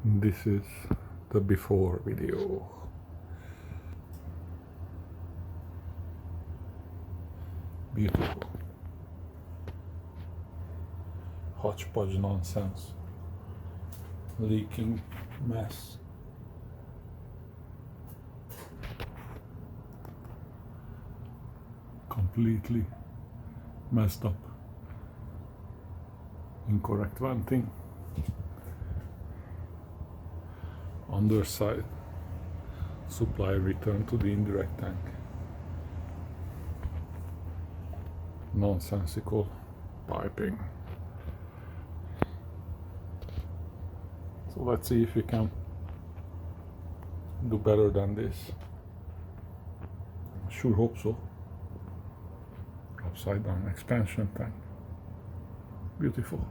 This is the before video. Beautiful. Hodgepodge nonsense. Leaking mess. Completely messed up. Incorrect venting. Underside. Supply return to the indirect tank. Nonsensical piping. So let's see if we can do better than this. Sure hope so. Upside down expansion tank. Beautiful.